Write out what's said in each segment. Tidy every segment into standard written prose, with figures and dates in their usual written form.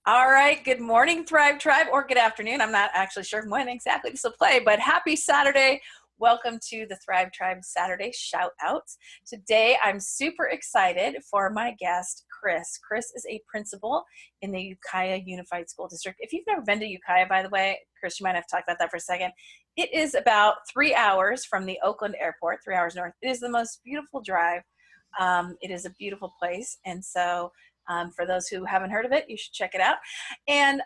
All right. Good morning, Thrive Tribe, or good afternoon. I'm not actually sure when exactly this will play, but happy Saturday. Welcome to the Thrive Tribe Saturday shout outs. Today, I'm super excited for my guest, Kris. Kris is a principal in the Ukiah Unified School District. If you've never been to Ukiah, by the way, Kris, you might have to talk about that for a second. It is about 3 hours from the Oakland airport, 3 hours north. It is the most beautiful drive. It is a beautiful place. And so for those who haven't heard of it, you should check it out. And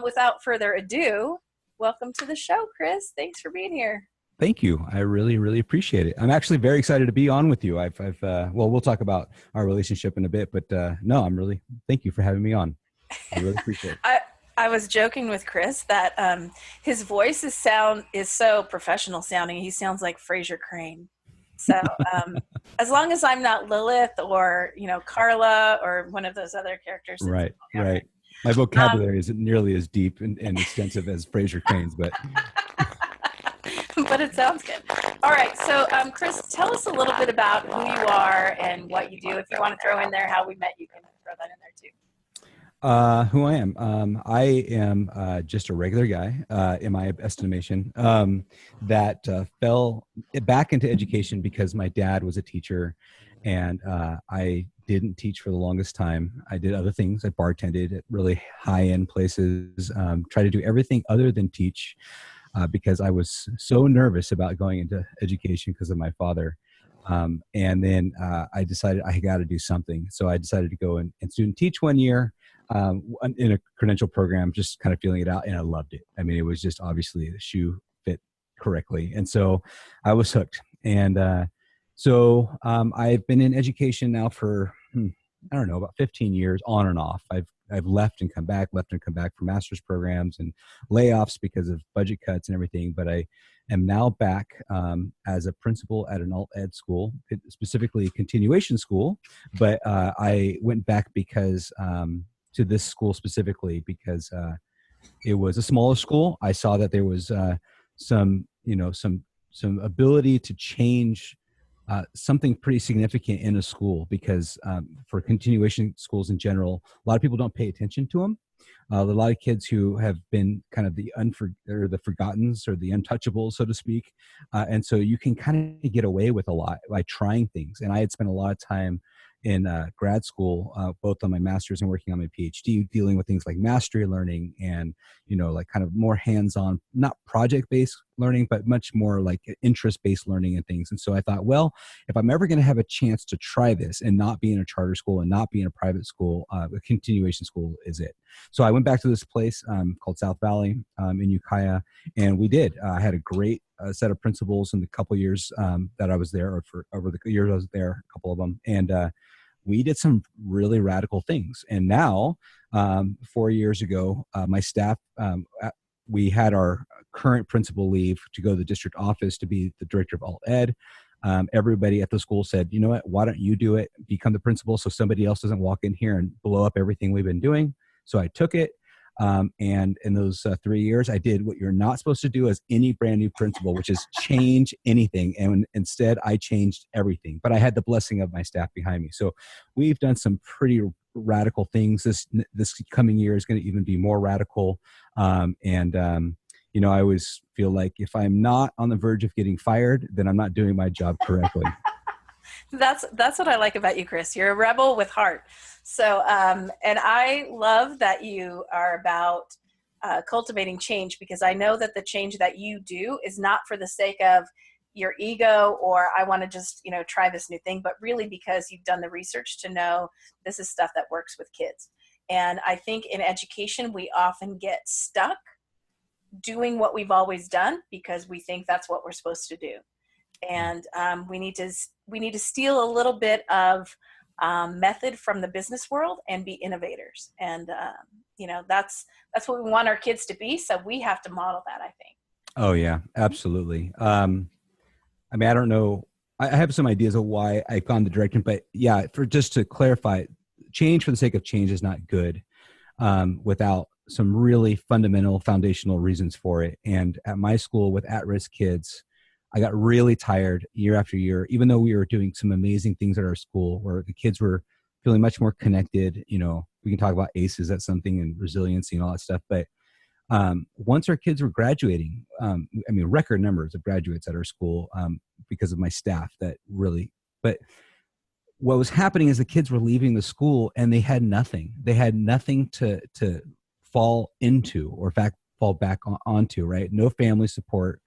without further ado, welcome to the show, Kris. Thanks for being here. Thank you. I really appreciate it. I'm actually very excited to be on with you. Well, we'll talk about our relationship in a bit, but thank you for having me on. I really appreciate it. I was joking with Kris that his voice is so professional sounding. He sounds like Fraser Crane. So as long as I'm not Lilith or, Carla or one of those other characters. Right. My vocabulary isn't nearly as deep and extensive as Fraser Crane's, but... but it sounds good. All right. So, Kris, tell us a little bit about who you are and what you do. If you want to throw in there how we met, you can throw that in there too. Who I am. I am just a regular guy, in my estimation, that fell back into education because my dad was a teacher, and I didn't teach for the longest time. I did other things. I bartended at really high-end places, tried to do everything other than teach because I was so nervous about going into education because of my father. And then I decided I got to do something. So I decided to go and student teach 1 year. In a credential program, just kind of feeling it out, and I loved it. I mean, it was just obviously the shoe fit correctly, and so I was hooked. And so I've been in education now for I don't know, about 15 years, on and off. I've left and come back for master's programs and layoffs because of budget cuts and everything. But I am now back as a principal at an alt ed school, specifically a continuation school. But I went back because to this school specifically because it was a smaller school. I saw that there was some ability to change something pretty significant in a school, because for continuation schools in general, a lot of people don't pay attention to them. A lot of kids who have been kind of the forgottens or the untouchables, so to speak. And so you can kind of get away with a lot by trying things. And I had spent a lot of time in grad school, both on my master's and working on my PhD, dealing with things like mastery learning and, like kind of more hands-on, not project-based learning, but much more like interest-based learning and things. And so I thought, well, if I'm ever going to have a chance to try this and not be in a charter school and not be in a private school, a continuation school is it. So I went back to this place called South Valley in Ukiah, and we did. I had a great set of principals in the couple years that I was there, or for over the years I was there, a couple of them. And we did some really radical things. And now, 4 years ago, my staff, we had our current principal leave to go to the district office to be the director of alt ed. Everybody at the school said, you know what, why don't you do it, become the principal, so somebody else doesn't walk in here and blow up everything we've been doing. So I took it. And in those 3 years, I did what you're not supposed to do as any brand new principal, which is change anything. And instead, I changed everything. But I had the blessing of my staff behind me. So we've done some pretty radical things. This coming year is going to even be more radical. I always feel like if I'm not on the verge of getting fired, then I'm not doing my job correctly. That's what I like about you, Kris. You're a rebel with heart. So, and I love that you are about cultivating change, because I know that the change that you do is not for the sake of your ego or I want to just, try this new thing, but really because you've done the research to know this is stuff that works with kids. And I think in education, we often get stuck doing what we've always done because we think that's what we're supposed to do. And we need to steal a little bit of method from the business world and be innovators. And that's what we want our kids to be. So we have to model that, I think. Oh yeah, absolutely. I don't know. I have some ideas of why I've gone the direction, but yeah, just to clarify, change for the sake of change is not good without some really fundamental foundational reasons for it. And at my school with at-risk kids, I got really tired year after year, even though we were doing some amazing things at our school where the kids were feeling much more connected, we can talk about ACEs at something and resiliency and all that stuff. But once our kids were graduating, I mean, record numbers of graduates at our school because of my staff that really, but what was happening is the kids were leaving the school and they had nothing. They had nothing to fall into, or in fact, fall back onto, right? No family support,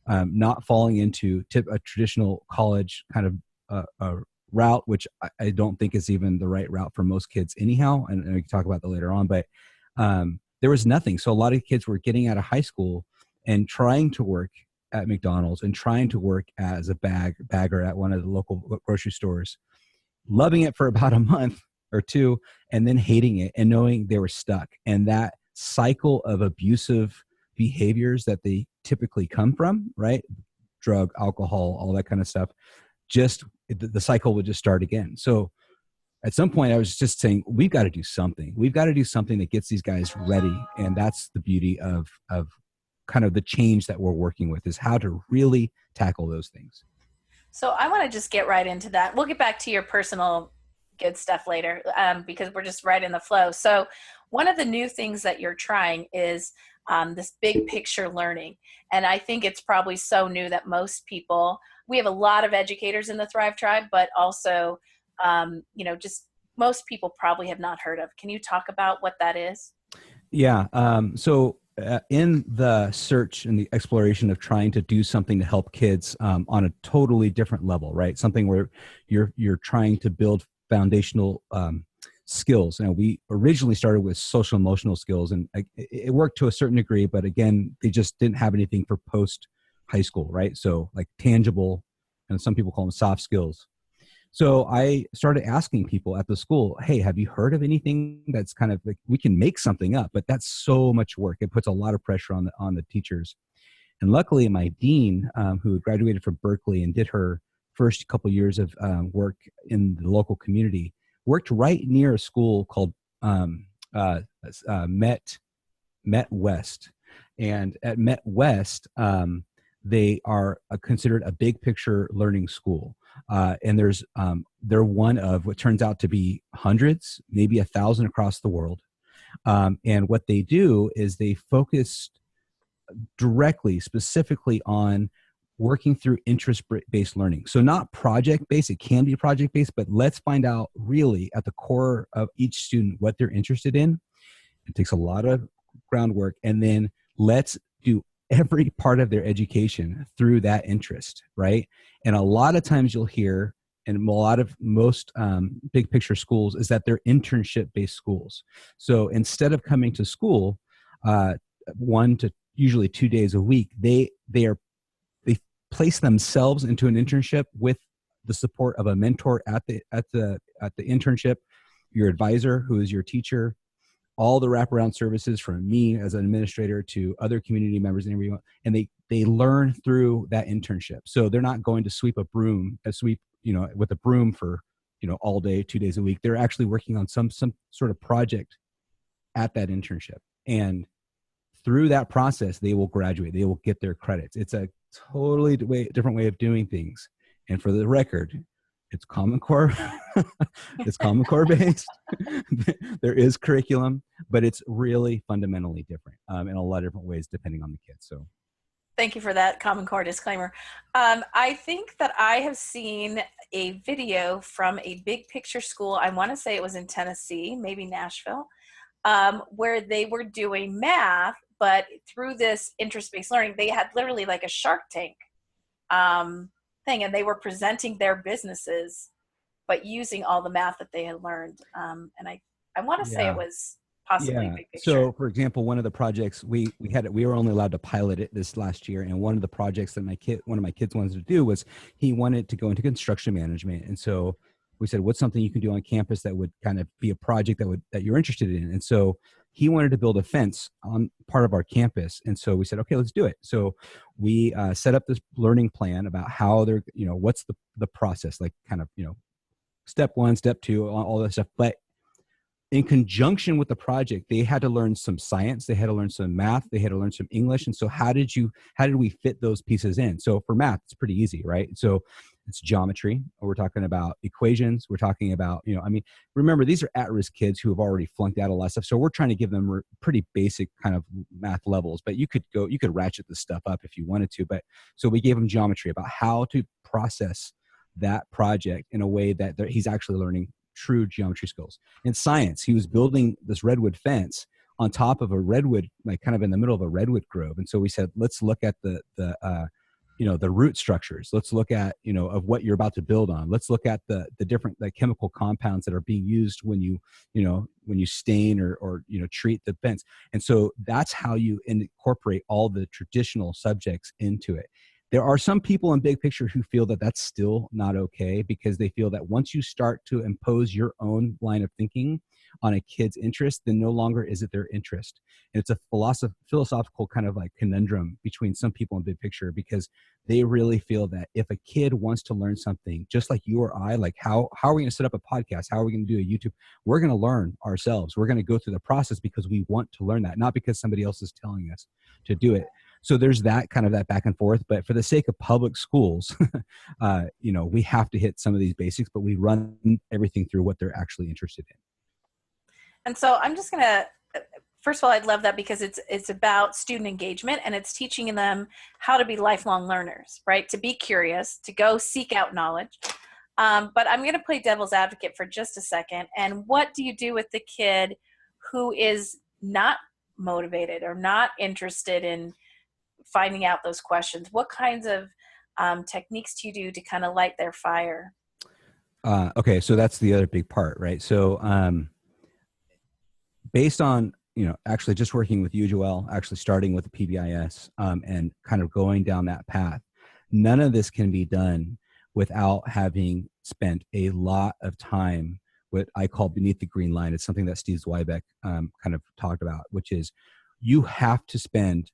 not falling into a traditional college kind of route, which I don't think is even the right route for most kids anyhow. And we can talk about that later on, but there was nothing. So a lot of kids were getting out of high school and trying to work at McDonald's and trying to work as a bagger at one of the local grocery stores, loving it for about a month or two, and then hating it and knowing they were stuck. And that cycle of abusive behaviors that they typically come from, right? Drug, alcohol, all that kind of stuff, just the cycle would just start again. So at some point I was just saying, we've got to do something. We've got to do something that gets these guys ready. And that's the beauty of kind of the change that we're working with, is how to really tackle those things. So I want to just get right into that. We'll get back to your personal good stuff later because we're just right in the flow. So one of the new things that you're trying is this big picture learning. And I think it's probably so new that most people, we have a lot of educators in the Thrive Tribe, but also, just most people probably have not heard of. Can you talk about what that is? Yeah. So in the search and the exploration of trying to do something to help kids on a totally different level, right? Something where you're trying to build foundational skills. Now, we originally started with social emotional skills, and it worked to a certain degree, but again, they just didn't have anything for post high school, right? So like tangible, and some people call them soft skills. So I started asking people at the school, hey, have you heard of anything that's kind of like, we can make something up, but that's so much work. It puts a lot of pressure on the teachers. And luckily my dean, who graduated from Berkeley and did her first couple years of work in the local community, worked right near a school called Met West. And at Met West, they are considered a big picture learning school. And they're one of what turns out to be hundreds, maybe 1,000 across the world. And what they do is they focus directly, specifically on working through interest-based learning. So not project-based, it can be project-based, but let's find out really at the core of each student what they're interested in. It takes a lot of groundwork, and then let's do every part of their education through that interest, right? And a lot of times you'll hear, and most big picture schools, is that they're internship-based schools. So instead of coming to school 1 to usually 2 days a week, they place themselves into an internship with the support of a mentor at the internship, your advisor, who is your teacher, all the wraparound services from me as an administrator to other community members and everyone, and they learn through that internship. So they're not going to sweep with a broom for all day, 2 days a week. They're actually working on some sort of project at that internship, and through that process they will graduate. They will get their credits. It's a totally different way of doing things. And for the record, it's Common Core. It's Common Core based. There is curriculum, but it's really fundamentally different in a lot of different ways depending on the kids. So thank you for that Common Core disclaimer. I think that I have seen a video from a big picture school. I want to say it was in Tennessee, maybe Nashville, where they were doing math, but through this interest-based learning, they had literally like a Shark Tank thing, and they were presenting their businesses, but using all the math that they had learned. And I want to say it was possibly big picture. So for example, one of the projects we were only allowed to pilot it this last year. And one of the projects that one of my kids wanted to do was he wanted to go into construction management. And so we said, what's something you can do on campus that would kind of be a project that you're interested in? And so he wanted to build a fence on part of our campus. And so we said, okay, let's do it. So we set up this learning plan about how they're, what's the process, like kind of, step 1, step 2, all that stuff. But in conjunction with the project, they had to learn some science, they had to learn some math, they had to learn some English. And so how did we fit those pieces in? So for math, it's pretty easy, right? So it's geometry, or we're talking about equations. We're talking about, remember, these are at-risk kids who have already flunked out a lot of stuff. So we're trying to give them pretty basic kind of math levels, but you could ratchet this stuff up if you wanted to. But so we gave him geometry about how to process that project in a way that he's actually learning true geometry skills. In science, he was building this redwood fence on top of a redwood, like kind of in the middle of a redwood grove. And so we said, let's look at the root structures. Let's look at, of what you're about to build on. Let's look at the different chemical compounds that are being used when you stain or treat the fence. And so that's how you incorporate all the traditional subjects into it. There are some people in big picture who feel that that's still not okay, because they feel that once you start to impose your own line of thinking on a kid's interest, then no longer is it their interest. And it's a philosophical kind of like conundrum between some people in big picture, because they really feel that if a kid wants to learn something, just like you or I, like how are we going to set up a podcast? How are we going to do a YouTube? We're going to learn ourselves. We're going to go through the process because we want to learn that, not because somebody else is telling us to do it. So there's that kind of that back and forth. But for the sake of public schools, we have to hit some of these basics, but we run everything through what they're actually interested in. And so I'm just going to, first of all, I'd love that because it's about student engagement, and it's teaching them how to be lifelong learners, right? To be curious, to go seek out knowledge. But I'm going to play devil's advocate for just a second. And what do you do with the kid who is not motivated or not interested in finding out those questions? What kinds of techniques do you do to kind of light their fire? Okay, so that's the other big part, right? So based on, actually just working with you, Joelle, actually starting with the PBIS and kind of going down that path, none of this can be done without having spent a lot of time, what I call beneath the green line. It's something that Steve Zweibeck kind of talked about, which is you have to spend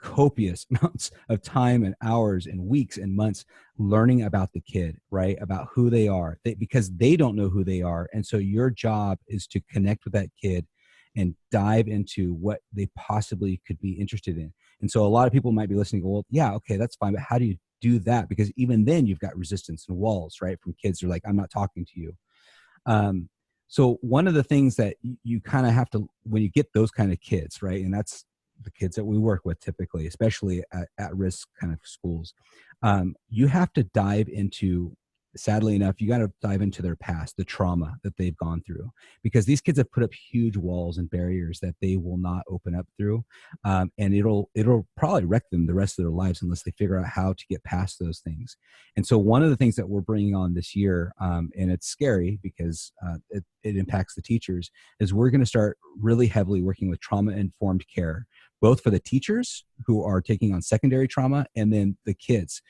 copious amounts of time and hours and weeks and months learning about the kid, right? About who they are, because they don't know who they are. And so your job is to connect with that kid and dive into what they possibly could be interested in. And so a lot of people might be listening, well, yeah, okay, that's fine. But how do you do that? Because even then you've got resistance and walls, right? From kids who are like, I'm not talking to you. So one of the things that you kind of have to, when you get those kind of kids, right? And that's the kids that we work with typically, especially at risk kind of schools, you have to dive into, sadly enough, you got to dive into their past, the trauma that they've gone through, because these kids have put up huge walls and barriers that they will not open up through. And it'll probably wreck them the rest of their lives unless they figure out how to get past those things. And so one of the things that we're bringing on this year, and it's scary because it impacts the teachers, is we're going to start really heavily working with trauma-informed care, both for the teachers who are taking on secondary trauma and then the kids.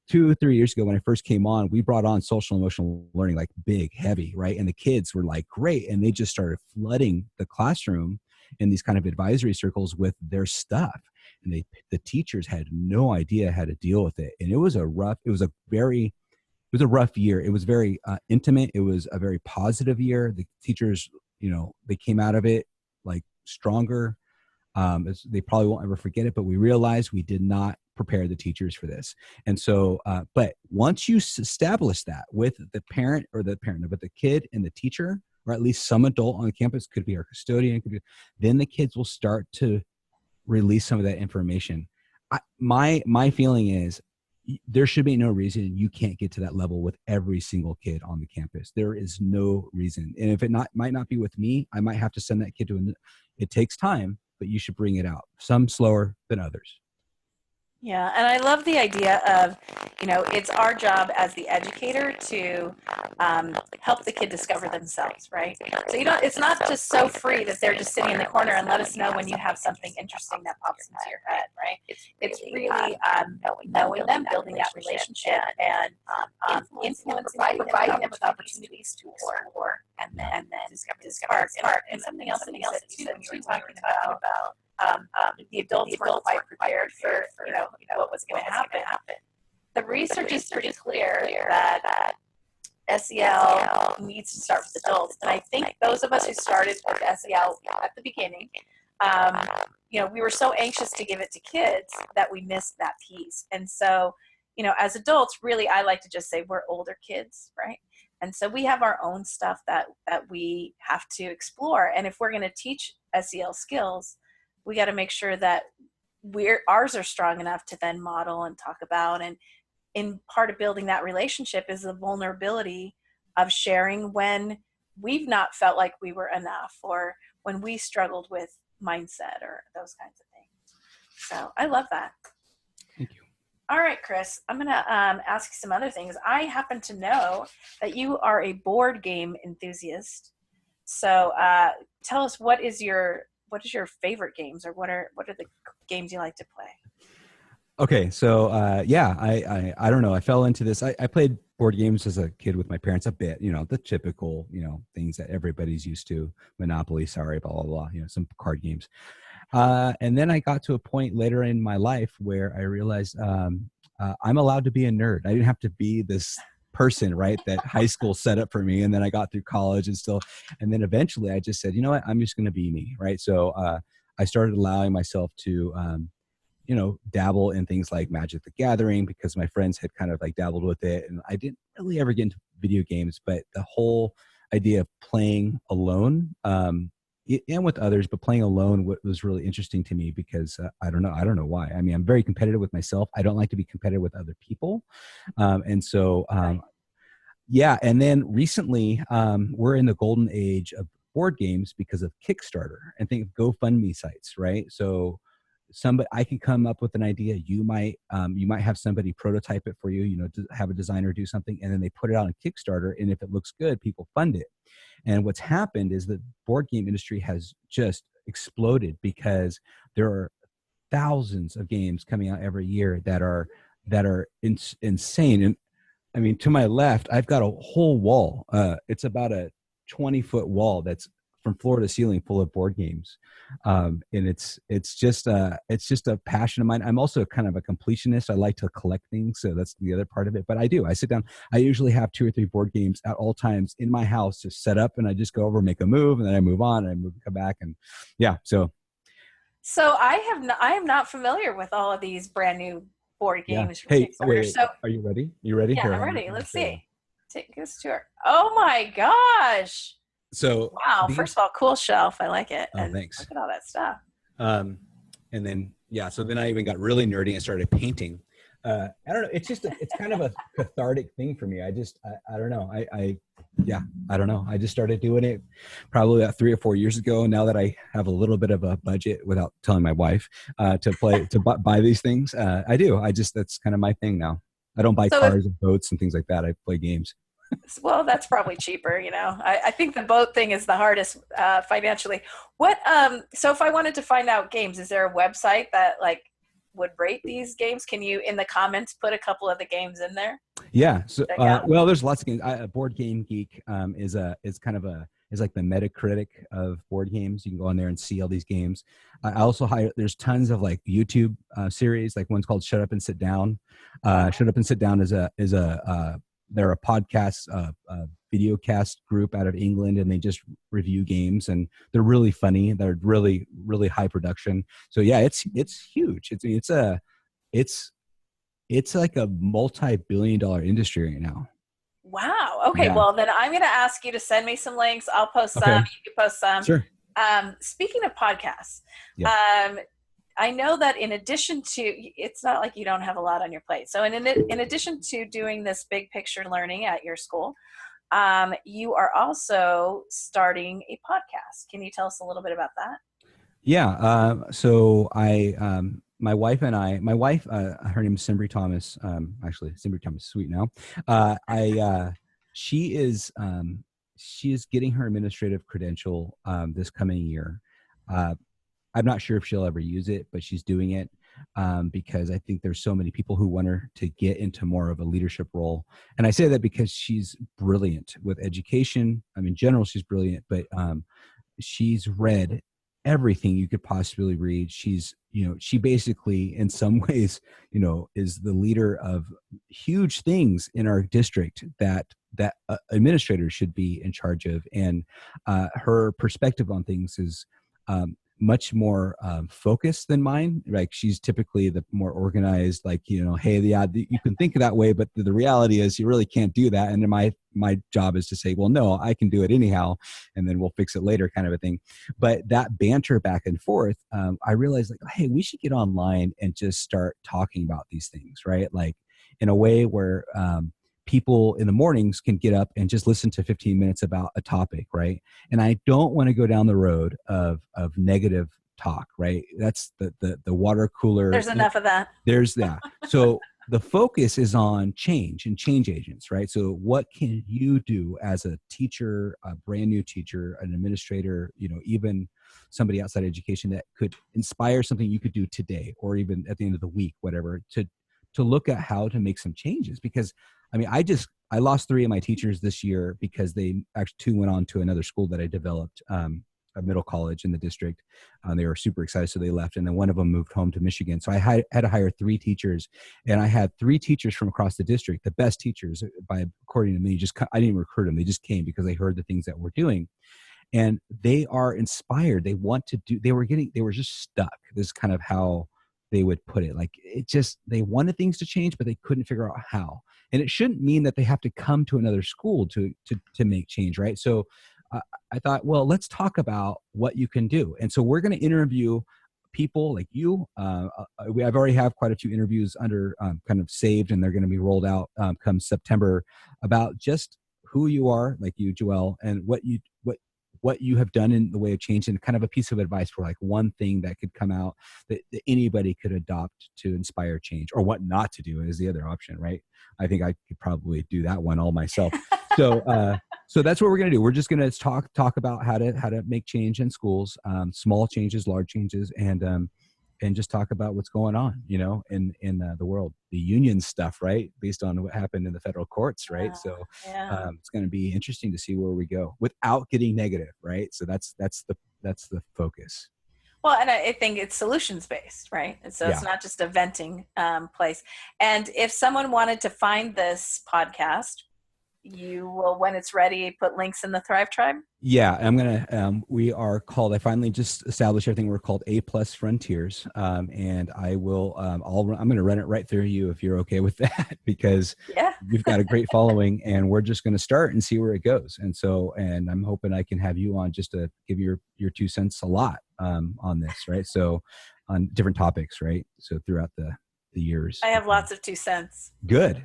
2 or 3 years ago when I first came on, we brought on social emotional learning, like big, heavy, right? And the kids were like, great. And they just started flooding the classroom in these kind of advisory circles with their stuff. And the teachers had no idea how to deal with it. And it was a rough year. It was very intimate. It was a very positive year. The teachers, they came out of it like stronger. They probably won't ever forget it, but we realized we did not prepare the teachers for this. And so, but once you establish that with the parent, but the kid and the teacher, or at least some adult on the campus, could be our custodian, then the kids will start to release some of that information. My feeling is there should be no reason you can't get to that level with every single kid on the campus. There is no reason. And if might not be with me, I might have to send that kid it takes time, but you should bring it out. Some slower than others. Yeah, and I love the idea of, it's our job as the educator to help the kid discover themselves, right? So it's not just so free that they're just sitting in the corner and let us know when you have something interesting that pops into your head, right? It's really knowing them, building that relationship, and influencing, providing them with opportunities to explore, and then discover. And something else that you were talking about. The adults weren't quite prepared for what was going to happen. The research is pretty clear that SEL needs to start with adults, and I think those of us who started with SEL at the beginning, we were so anxious to give it to kids that we missed that piece. And so as adults, really, I like to just say we're older kids, right? And so we have our own stuff that we have to explore. And if we're going to teach SEL skills, we got to make sure that ours are strong enough to then model and talk about. And in part of building that relationship is the vulnerability of sharing when we've not felt like we were enough, or when we struggled with mindset or those kinds of things. So I love that. Thank you. All right, Kris, I'm going to ask you some other things. I happen to know that you are a board game enthusiast. So tell us, what is your favorite games, or what are the games you like to play? Okay, so I don't know. I fell into this. I played board games as a kid with my parents a bit. The typical things that everybody's used to: Monopoly, sorry, blah blah blah. Some card games. And then I got to a point later in my life where I realized I'm allowed to be a nerd. I didn't have to be this person, right, that high school set up for me. And then I got through college and then eventually I just said, you know what, I'm just going to be me, right? So I started allowing myself to, dabble in things like Magic the Gathering, because my friends had kind of like dabbled with it. And I didn't really ever get into video games, but the whole idea of playing alone, and with others, but playing alone was really interesting to me, because I don't know why. I mean, I'm very competitive with myself. I don't like to be competitive with other people. And so, yeah. And then recently, we're in the golden age of board games because of Kickstarter, and think of GoFundMe sites, right? So I can come up with an idea. You might have somebody prototype it for you, to have a designer do something, and then they put it out on Kickstarter. And if it looks good, people fund it. And what's happened is the board game industry has just exploded, because there are thousands of games coming out every year that are insane. And I mean, to my left, I've got a whole wall. It's about a 20-foot wall that's from floor to ceiling full of board games. And it's just a passion of mine. I'm also kind of a completionist. I like to collect things. So that's the other part of it. But I sit down. I usually have 2 or 3 board games at all times in my house, just set up, and I just go over, make a move, and then I move on, and come back. And yeah, so I am not familiar with all of these brand new board games from Hey, Kickstarter. wait, So are you ready? You ready? yeah, Here, I'm ready. Let's see. Take us to her. Oh my gosh. So wow, first of all, cool shelf. I like it. Oh, and thanks. Look at all that stuff. And then so then I even got really nerdy and started painting. I don't know. It's kind of a cathartic thing for me. I don't know. I don't know. I just started doing it probably about 3 or 4 years ago. And now that I have a little bit of a budget, without telling my wife, to buy these things, I do. That's kind of my thing now. I don't buy cars and boats and things like that. I play games. Well, that's probably cheaper. I think the boat thing is the hardest financially. So if I wanted to find out games, is there a website that would rate these games? Can you, in the comments, put a couple of the games in there? Yeah. So, well, there's lots of games. Board Game Geek is like the Metacritic of board games. You can go on there and see all these games. I also there's tons of YouTube series, like one's called Shut Up and Sit Down. Shut Up and Sit Down they're a podcast, video cast group out of England, and they just review games, and they're really funny. They're really, really high production. So yeah, it's huge. It's like a multi-billion-dollar industry right now. Wow. Okay. Yeah. Well, then I'm going to ask you to send me some links. I'll post some. You can post some. Sure. Speaking of podcasts, yeah. I know that in addition to, it's not like you don't have a lot on your plate. So in addition to doing this big picture learning at your school, you are also starting a podcast. Can you tell us a little bit about that? Yeah. So my wife, her name is Simbri Thomas. Actually, Simbri Thomas, sweet now. She is getting her administrative credential this coming year. I'm not sure if she'll ever use it, but she's doing it because I think there's so many people who want her to get into more of a leadership role. And I say that because she's brilliant with education. I mean, in general, she's brilliant, but she's read everything you could possibly read. She basically, in some ways, is the leader of huge things in our district that administrators should be in charge of. And her perspective on things is much more focused than mine. Like she's typically the more organized, like, hey, yeah, you can think that way, but the reality is you really can't do that. And then my job is to say, well, no, I can do it anyhow, and then we'll fix it later, kind of a thing. But that banter back and forth, I realized, like, hey, we should get online and just start talking about these things, right? Like in a way where people in the mornings can get up and just listen to 15 minutes about a topic, right? And I don't want to go down the road of negative talk, right? That's the water cooler. There's enough of that. There's that. So the focus is on change and change agents, right? So what can you do as a teacher, a brand new teacher, an administrator, even somebody outside education that could inspire something you could do today, or even at the end of the week, whatever, to look at how to make some changes. Because I mean, I lost 3 of my teachers this year because they actually 2 went on to another school that I developed, a middle college in the district. They were super excited, so they left. And then one of them moved home to Michigan. So I had to hire 3 teachers, and I had 3 teachers from across the district, the best teachers according to me. I didn't recruit them. They just came because they heard the things that we're doing. And they are inspired. They want to do, they were just stuck. This is kind of how they would put it. Like they wanted things to change, but they couldn't figure out how. And it shouldn't mean that they have to come to another school to make change, right? So I thought, well, let's talk about what you can do. And so we're going to interview people like you. I've already have quite a few interviews under kind of saved, and they're going to be rolled out come September, about just who you are, like you, Joelle, and what you have done in the way of change, and kind of a piece of advice for like one thing that could come out that anybody could adopt to inspire change, or what not to do is the other option, right? I think I could probably do that one all myself. So that's what we're going to do. We're just going to talk about how to make change in schools, small changes, large changes, and just talk about what's going on, in the world, the union stuff, right? Based on what happened in the federal courts, right? So it's going to be interesting to see where we go without getting negative, right? So that's the focus. Well, and I think it's solutions based, right? And so it's not just a venting place. And if someone wanted to find this podcast, you will, when it's ready, put links in the Thrive Tribe? Yeah, I'm going to, we are called, I finally just established everything. We're called A+ Frontiers. And I will, I'm going to run it right through you if you're okay with that, because you've got a great following, and we're just going to start and see where it goes. And so, and I'm hoping I can have you on just to give your 2 cents a lot on this, right? So on different topics, right? So throughout the years. I have lots of 2 cents. Good.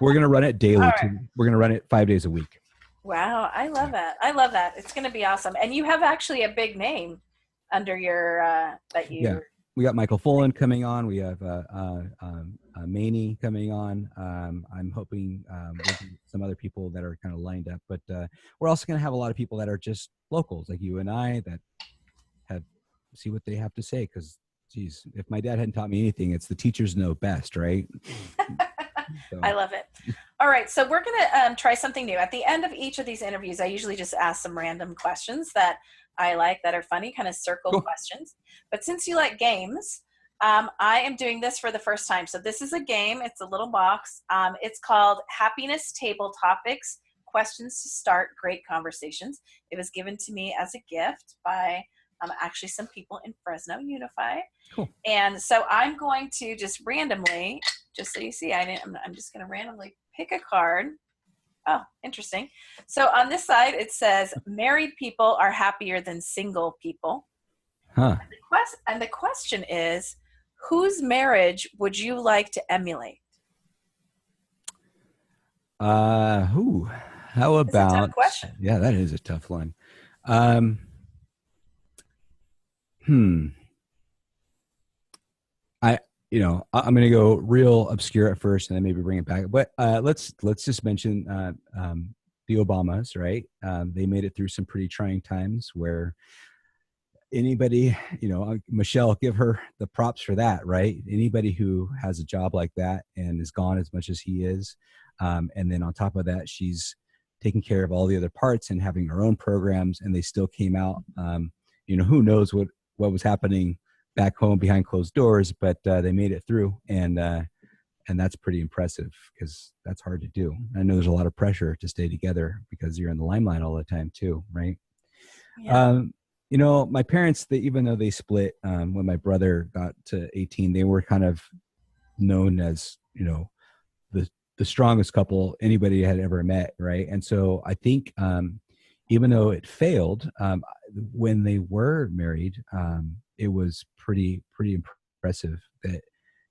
We're going to run it daily. Right. We're going to run it 5 days a week. Wow. I love that. I love that. It's going to be awesome. And you have actually a big name under your, we got Michael Fullen coming on. We have Maney coming on. I'm hoping some other people that are kind of lined up, but we're also going to have a lot of people that are just locals like you and I that see what they have to say. Cause geez, if my dad hadn't taught me anything, it's the teachers know best, right? So. I love it. All right. So we're going to try something new. At the end of each of these interviews, I usually just ask some random questions that I like, that are funny, kind of circle questions. But since you like games, I am doing this for the first time. So this is a game. It's a little box. It's called Happiness Table Topics, Questions to Start Great Conversations. It was given to me as a gift by actually some people in Fresno Unified. Cool. And so I'm going to just randomly, just so you see, I'm just going to randomly pick a card. Oh, interesting. So on this side, it says, married people are happier than single people. Huh. And the question is, whose marriage would you like to emulate? How about, that's a tough question. Yeah, that is a tough one. I'm going to go real obscure at first and then maybe bring it back. But let's just mention the Obamas, right? They made it through some pretty trying times where anybody, Michelle, give her the props for that, right? Anybody who has a job like that and is gone as much as he is. And then on top of that, she's taking care of all the other parts and having her own programs, and they still came out. Who knows what was happening back home behind closed doors, but they made it through, and that's pretty impressive because that's hard to do. I know there's a lot of pressure to stay together because you're in the limelight all the time too, right? Yeah. My parents, even though they split when my brother got to 18, they were kind of known as, the strongest couple anybody had ever met, right? And so I think even though it failed, when they were married, it was pretty impressive that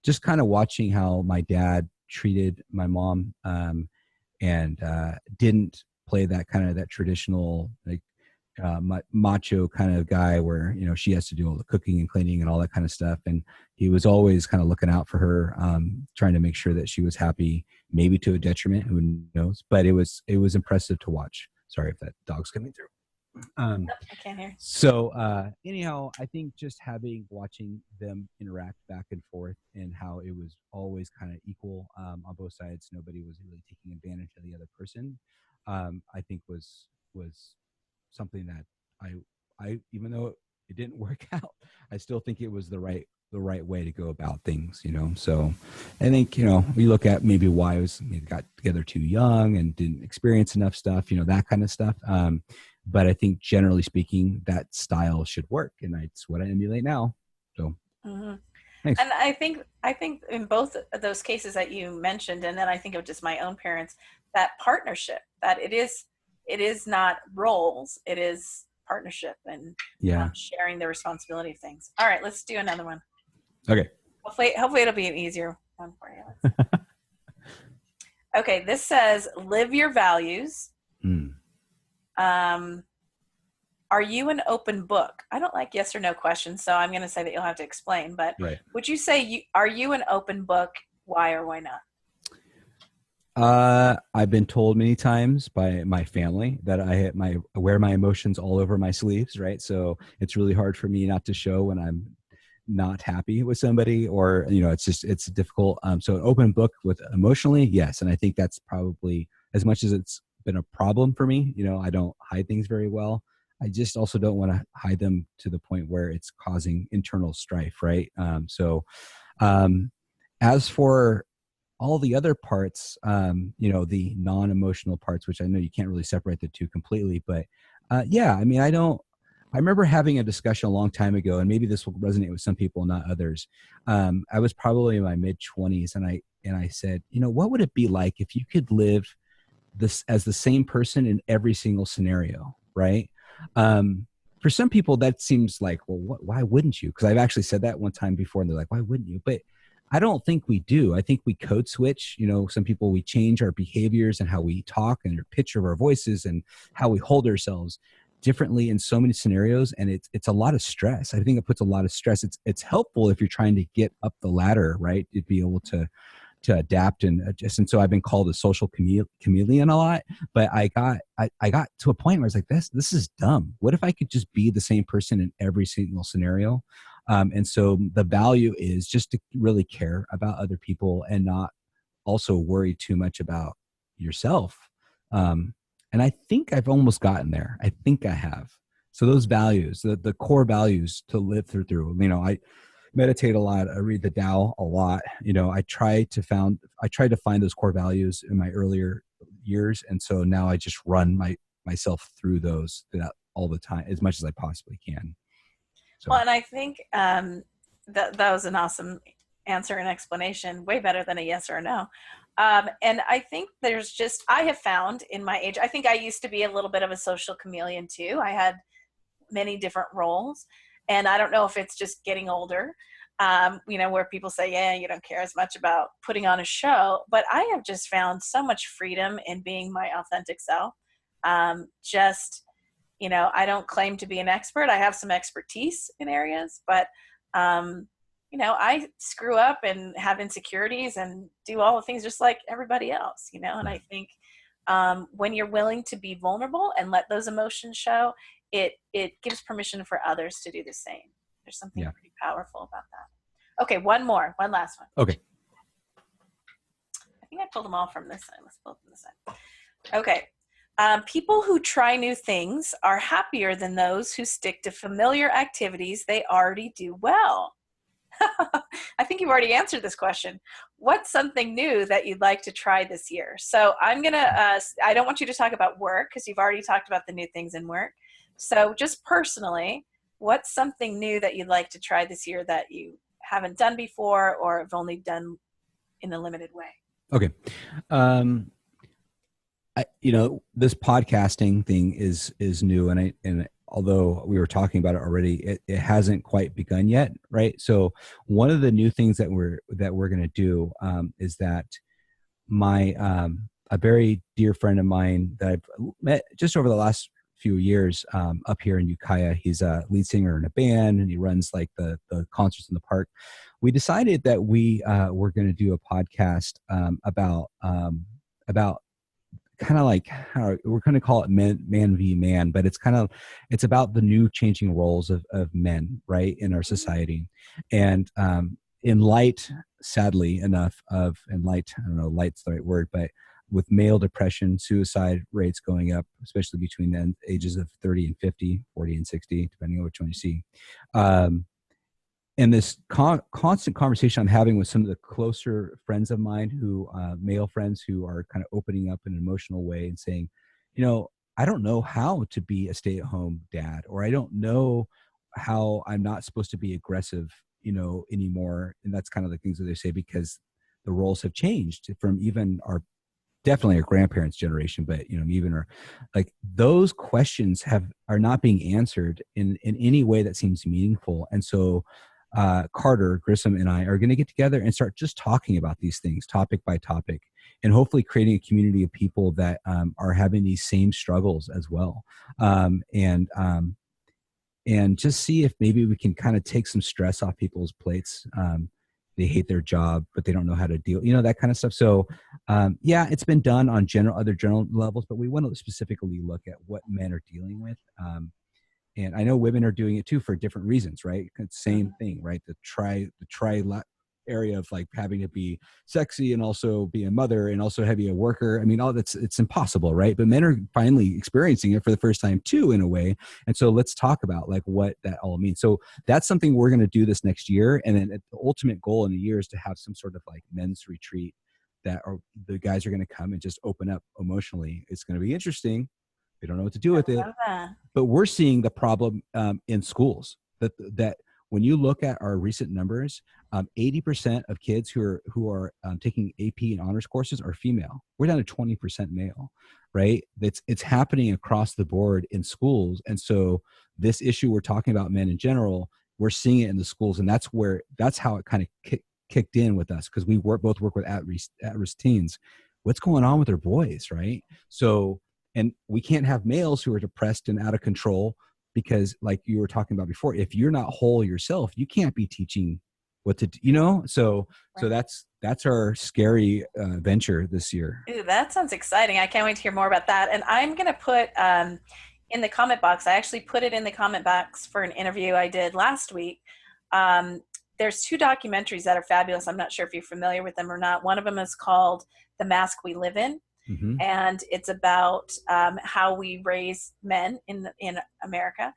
just kind of watching how my dad treated my mom, and didn't play that traditional, like, macho kind of guy where she has to do all the cooking and cleaning and all that kind of stuff, and he was always kind of looking out for her, trying to make sure that she was happy, maybe to a detriment, who knows, but it was impressive to watch. Sorry if that dog's coming through. Nope, I can't hear. So anyhow, I think just watching them interact back and forth, and how it was always kind of equal, on both sides. Nobody was really taking advantage of the other person. I think was something that I even though it didn't work out, I still think it was the right way to go about things. So I think, we look at maybe why maybe got together too young and didn't experience enough stuff, that kind of stuff. But I think generally speaking, that style should work, and it's what I emulate now. So Mm-hmm. thanks. And I think in both of those cases that you mentioned, and then I think of just my own parents, that partnership, that it is not roles, it is partnership, and Yeah. sharing the responsibility of things. All right, let's do another one. Okay. Hopefully it'll be an easier one for you. Okay, this says live your values. Are you an open book? I don't like yes or no questions, so I'm going to say that you'll have to explain. But Right. would you say are you an open book? Why or why not? I've been told many times by my family that I wear my emotions all over my sleeves, right? So it's really hard for me not to show when I'm not happy with somebody, or it's difficult. So an open book with emotionally, yes, and I think that's probably, as much as it's been a problem for me. I don't hide things very well. I just also don't want to hide them to the point where it's causing internal strife, right? As for all the other parts, the non-emotional parts, which I know you can't really separate the two completely, but yeah, I mean, I remember having a discussion a long time ago, and maybe this will resonate with some people, not others. I was probably in my mid-20s, and I said, what would it be like if you could live this as the same person in every single scenario, right? For some people, that seems like, well, why wouldn't you? Because I've actually said that one time before, and they're like, why wouldn't you? But I don't think we do. I think we code switch. Some people, we change our behaviors and how we talk and our pitch of our voices and how we hold ourselves differently in so many scenarios, and it's a lot of stress. I think it puts a lot of stress. It's helpful if you're trying to get up the ladder, right? To be able to adapt and adjust. And so I've been called a social chameleon a lot, but I got to a point where I was like, this is dumb. What if I could just be the same person in every single scenario? And so the value is just to really care about other people and not also worry too much about yourself. And I think I've almost gotten there. I think I have. So those values, the core values to live through, I meditate a lot. I read the Tao a lot. I try to find those core values in my earlier years. And so now I just run myself through those all the time, as much as I possibly can. So. Well, and I think that was an awesome answer and explanation, way better than a yes or a no. And I think I have found in my age, I think I used to be a little bit of a social chameleon too. I had many different roles. And I don't know if it's just getting older, where people say, yeah, you don't care as much about putting on a show. But I have just found so much freedom in being my authentic self. I don't claim to be an expert. I have some expertise in areas, but, I screw up and have insecurities and do all the things just like everybody else, and I think when you're willing to be vulnerable and let those emotions show, it gives permission for others to do the same. There's something pretty powerful about that. Okay, one last one. Okay. I think I pulled them all from this side. Let's pull from this side. Okay. People who try new things are happier than those who stick to familiar activities they already do well. I think you've already answered this question. What's something new that you'd like to try this year? So I'm going to, I don't want you to talk about work because you've already talked about the new things in work, So just personally, what's something new that you'd like to try this year that you haven't done before or have only done in a limited way? Okay. Um, this podcasting thing is new, and although we were talking about it already, it hasn't quite begun yet, right? So one of the new things that we're going to do is that my a very dear friend of mine that I've met just over the last few years up here in Ukiah. He's a lead singer in a band, and he runs like the concerts in the park. We decided that we were going to do a podcast about kind of like how we're going to call it man v man, but it's about the new changing roles of men, right, in our society. And in light, sadly enough, I don't know, light's the right word, but with male depression, suicide rates going up, especially between the ages of 30 and 50, 40 and 60, depending on which one you see. And this constant conversation I'm having with some of the closer friends of mine who, male friends who are kind of opening up in an emotional way and saying, I don't know how to be a stay-at-home dad, or I don't know how I'm not supposed to be aggressive, anymore. And that's kind of the things that they say, because the roles have changed from even definitely our grandparents' generation, but even our, like, those questions are not being answered in any way that seems meaningful. And so Carter Grissom and I are going to get together and start just talking about these things, topic by topic, and hopefully creating a community of people that are having these same struggles as well. And just see if maybe we can kind of take some stress off people's plates. They hate their job, but they don't know how to deal, that kind of stuff. So yeah, it's been done on other general levels, but we want to specifically look at what men are dealing with. And I know women are doing it too for different reasons, right? Same thing, right? The area of like having to be sexy and also be a mother and also be a worker. I mean, it's impossible, right? But men are finally experiencing it for the first time too, in a way. And so let's talk about like what that all means. So that's something we're going to do this next year. And then the ultimate goal in the year is to have some sort of like men's retreat the guys are going to come and just open up emotionally. It's going to be interesting. They don't know what to do with it. But we're seeing the problem in schools that when you look at our recent numbers, 80% of kids who are taking AP and honors courses are female. We're down to 20% male, right? It's happening across the board in schools. And so this issue we're talking about, men in general, we're seeing it in the schools. And that's how it kind of kicked in with us, because we both work with at-risk teens. What's going on with their boys, right? So, and we can't have males who are depressed and out of control, because like you were talking about before, if you're not whole yourself, you can't be teaching what to do, so that's our scary venture this year. Ooh, that sounds exciting. I can't wait to hear more about that. And I'm going to put in the comment box, I actually put it in the comment box for an interview I did last week. There's two documentaries that are fabulous. I'm not sure if you're familiar with them or not. One of them is called The Mask We Live In. Mm-hmm. And it's about how we raise men in America.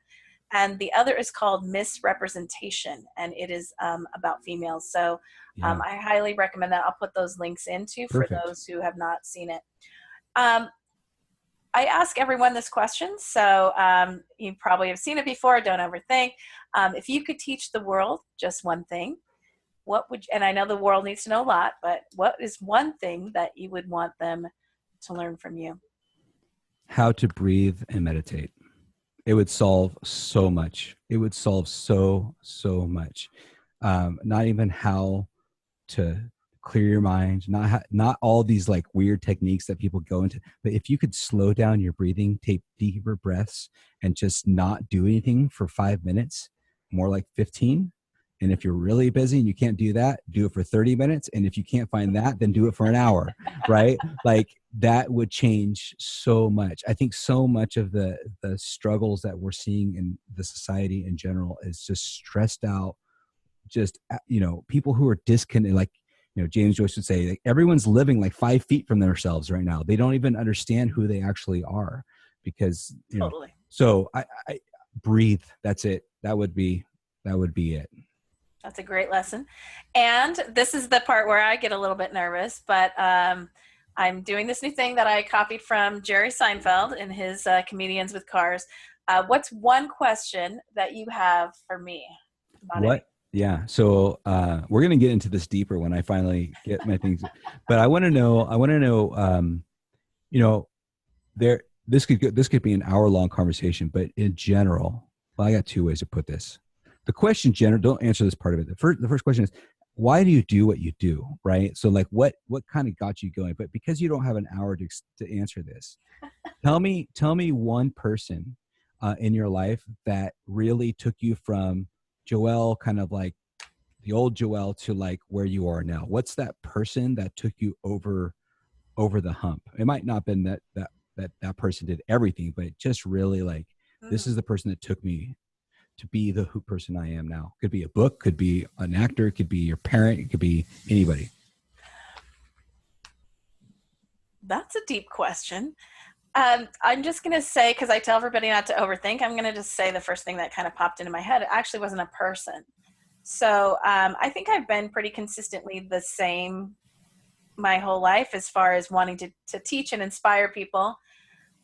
And the other is called Misrepresentation, and it is about females. So I highly recommend that. I'll put those links into for those who have not seen it. I ask everyone this question, so you probably have seen it before. Don't overthink. If you could teach the world just one thing, what would? And I know the world needs to know a lot, but what is one thing that you would want them to learn from you? How to breathe and meditate. It would solve so much. It would solve so much. Not even how to clear your mind, not all these like weird techniques that people go into, but if you could slow down your breathing, take deeper breaths, and just not do anything for 5 minutes, more like 15. And if you're really busy and you can't do that, do it for 30 minutes. And if you can't find that, then do it for an hour, right? Like that would change so much. I think so much of the struggles that we're seeing in the society in general is just stressed out, just, people who are disconnected, like, James Joyce would say, like, everyone's living like 5 feet from themselves right now. They don't even understand who they actually are, because, totally. So I breathe. That's it. That would be it. That's a great lesson. And this is the part where I get a little bit nervous, but I'm doing this new thing that I copied from Jerry Seinfeld in his Comedians with Cars. What's one question that you have for me about it? What? Yeah. So we're gonna get into this deeper when I finally get my things. But I want to know. You know, there. This could be an hour-long conversation, but in general, well, I got two ways to put this. The question, general, don't answer this part of it. The first question is, why do you do what you do, right? So, like, what kind of got you going? But because you don't have an hour to answer this, tell me one person in your life that really took you from Joelle, kind of like the old Joelle, to like where you are now. What's that person that took you over the hump? It might not have been that person did everything, but it just really like, this is the person that took me to be the person I am now. Could be a book, could be an actor, it could be your parent, it could be anybody. That's a deep question. I'm just going to say, because I tell everybody not to overthink, I'm going to just say the first thing that kind of popped into my head. It actually wasn't a person. So I think I've been pretty consistently the same my whole life as far as wanting to teach and inspire people.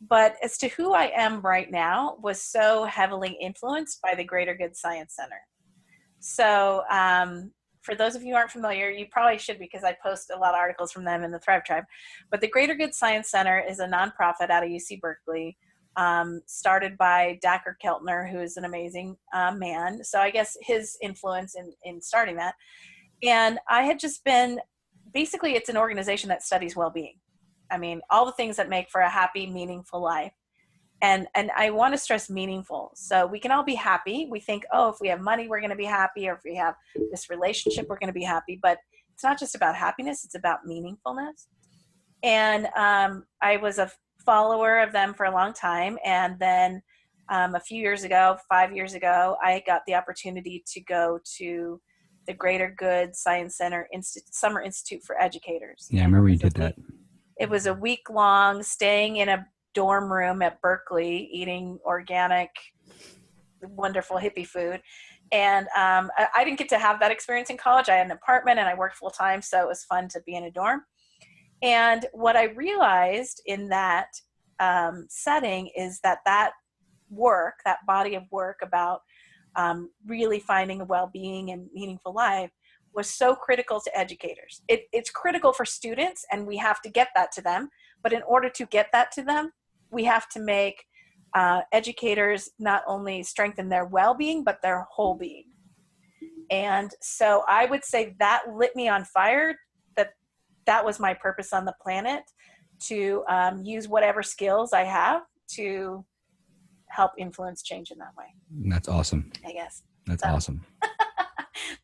But as to who I am right now was so heavily influenced by the Greater Good Science Center. So for those of you who aren't familiar, you probably should, because I post a lot of articles from them in the Thrive Tribe. But the Greater Good Science Center is a nonprofit out of UC Berkeley, started by Dacher Keltner, who is an amazing man. So I guess his influence in starting that. And I had just been, basically it's an organization that studies well-being. I mean, all the things that make for a happy, meaningful life. And I want to stress meaningful. So we can all be happy. We think, oh, if we have money, we're going to be happy. Or if we have this relationship, we're going to be happy. But it's not just about happiness. It's about meaningfulness. And I was a follower of them for a long time. And then a few years ago, 5 years ago, I got the opportunity to go to the Greater Good Science Center Summer Institute for Educators. Yeah, I remember you did that. It was a week long, staying in a dorm room at Berkeley, eating organic, wonderful hippie food. And I didn't get to have that experience in college. I had an apartment and I worked full time, so it was fun to be in a dorm. And what I realized in that setting is that work, that body of work about really finding a well-being and meaningful life, was so critical to educators. It's critical for students, and we have to get that to them. But in order to get that to them, we have to make educators not only strengthen their well-being, but their whole being. And so I would say that lit me on fire, that was my purpose on the planet, to use whatever skills I have to help influence change in that way. That's awesome. I guess. That's awesome.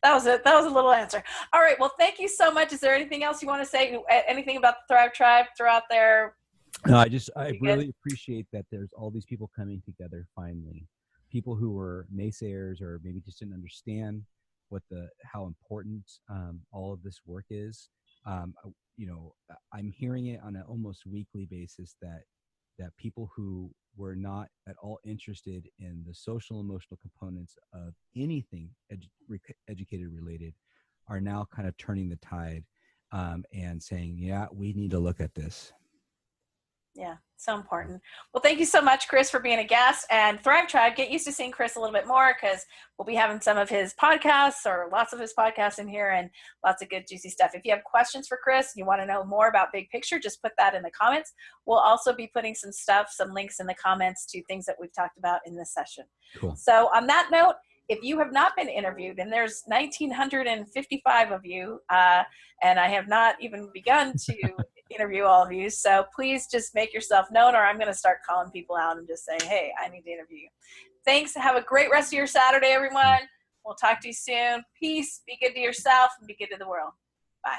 That was a little answer. All right. Well, thank you so much. Is there anything else you want to say? Anything about the Thrive Tribe throughout there? No, I really appreciate that there's all these people coming together finally. People who were naysayers or maybe just didn't understand how important all of this work is. I'm hearing it on an almost weekly basis that people who were not at all interested in the social emotional components of anything educated related are now kind of turning the tide and saying, yeah, we need to look at this. Yeah, so important. Well, thank you so much, Kris, for being a guest. And Thrive Tribe, get used to seeing Kris a little bit more, because we'll be having some of his podcasts, or lots of his podcasts in here, and lots of good, juicy stuff. If you have questions for Kris, you want to know more about Big Picture, just put that in the comments. We'll also be putting some links in the comments to things that we've talked about in this session. Cool. So on that note, if you have not been interviewed, and there's 1,955 of you, and I have not even begun to interview all of you, so please just make yourself known, or I'm going to start calling people out and just say, hey, I need to interview you. Thanks. Have a great rest of your Saturday, everyone. We'll talk to you soon. Peace. Be good to yourself and be good to the world. Bye.